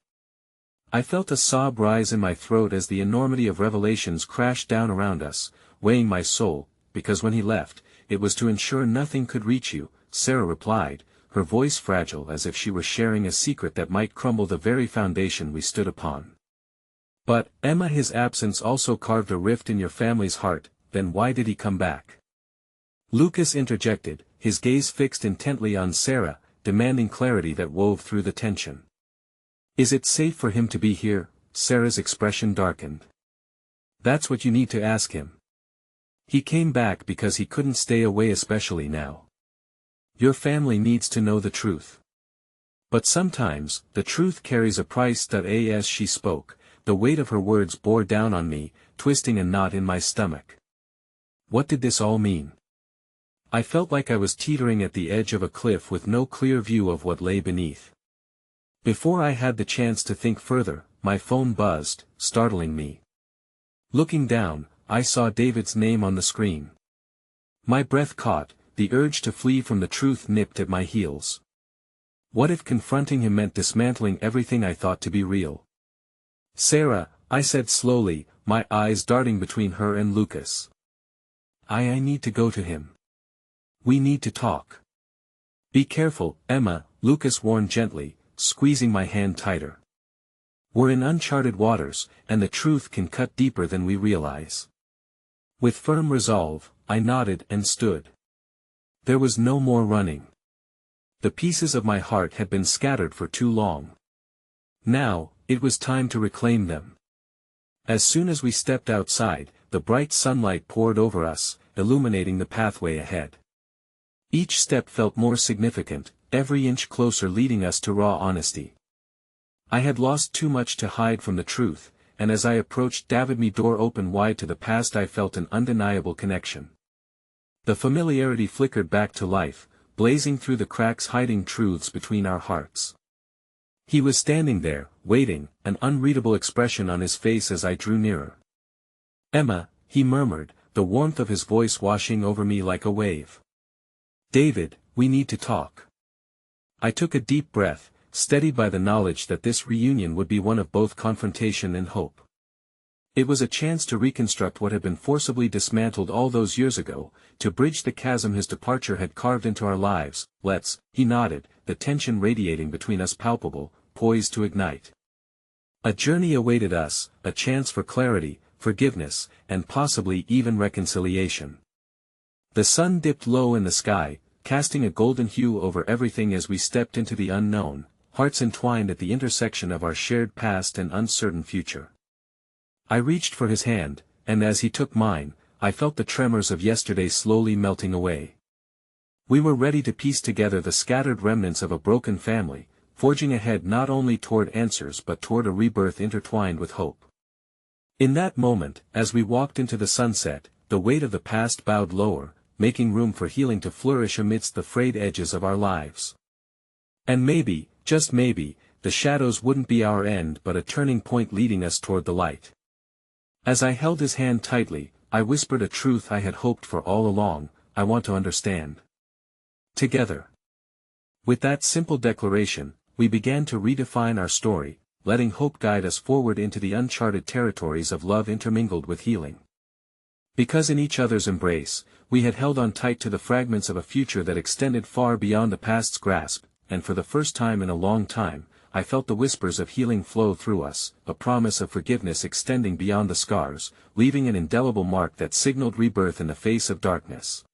I felt a sob rise in my throat as the enormity of revelations crashed down around us, weighing my soul. "Because when he left, it was to ensure nothing could reach you," Sarah replied, her voice fragile as if she were sharing a secret that might crumble the very foundation we stood upon. "But, Emma, his absence also carved a rift in your family's heart. Then why did he come back?" Lucas interjected, his gaze fixed intently on Sarah, demanding clarity that wove through the tension. "Is it safe for him to be here?" Sarah's expression darkened. "That's what you need to ask him. He came back because he couldn't stay away, especially now. Your family needs to know the truth. But sometimes, the truth carries a price." As she spoke, the weight of her words bore down on me, twisting a knot in my stomach. What did this all mean? I felt like I was teetering at the edge of a cliff with no clear view of what lay beneath. Before I had the chance to think further, my phone buzzed, startling me. Looking down, I saw David's name on the screen. My breath caught, the urge to flee from the truth nipped at my heels. What if confronting him meant dismantling everything I thought to be real? Sarah, I said slowly, my eyes darting between her and Lucas. I need to go to him. We need to talk. Be careful, Emma, Lucas warned gently, squeezing my hand tighter. We're in uncharted waters, and the truth can cut deeper than we realize. With firm resolve, I nodded and stood. There was no more running. The pieces of my heart had been scattered for too long. Now, it was time to reclaim them. As soon as we stepped outside, the bright sunlight poured over us, illuminating the pathway ahead. Each step felt more significant, every inch closer leading us to raw honesty. I had lost too much to hide from the truth, and as I approached my door open wide to the past I felt an undeniable connection. The familiarity flickered back to life, blazing through the cracks hiding truths between our hearts. He was standing there, waiting, an unreadable expression on his face as I drew nearer. Emma, he murmured, the warmth of his voice washing over me like a wave. David, we need to talk. I took a deep breath, steadied by the knowledge that this reunion would be one of both confrontation and hope. It was a chance to reconstruct what had been forcibly dismantled all those years ago, to bridge the chasm his departure had carved into our lives. Let's, he nodded, the tension radiating between us palpable, poised to ignite. A journey awaited us, a chance for clarity, forgiveness, and possibly even reconciliation. The sun dipped low in the sky, casting a golden hue over everything as we stepped into the unknown, hearts entwined at the intersection of our shared past and uncertain future. I reached for his hand, and as he took mine, I felt the tremors of yesterday slowly melting away. We were ready to piece together the scattered remnants of a broken family, forging ahead not only toward answers but toward a rebirth intertwined with hope. In that moment, as we walked into the sunset, the weight of the past bowed lower, making room for healing to flourish amidst the frayed edges of our lives. And maybe, just maybe, the shadows wouldn't be our end but a turning point leading us toward the light. As I held his hand tightly, I whispered a truth I had hoped for all along, I want to understand. Together. With that simple declaration, we began to redefine our story, letting hope guide us forward into the uncharted territories of love intermingled with healing. Because in each other's embrace, we had held on tight to the fragments of a future that extended far beyond the past's grasp, and for the first time in a long time, I felt the whispers of healing flow through us, a promise of forgiveness extending beyond the scars, leaving an indelible mark that signaled rebirth in the face of darkness.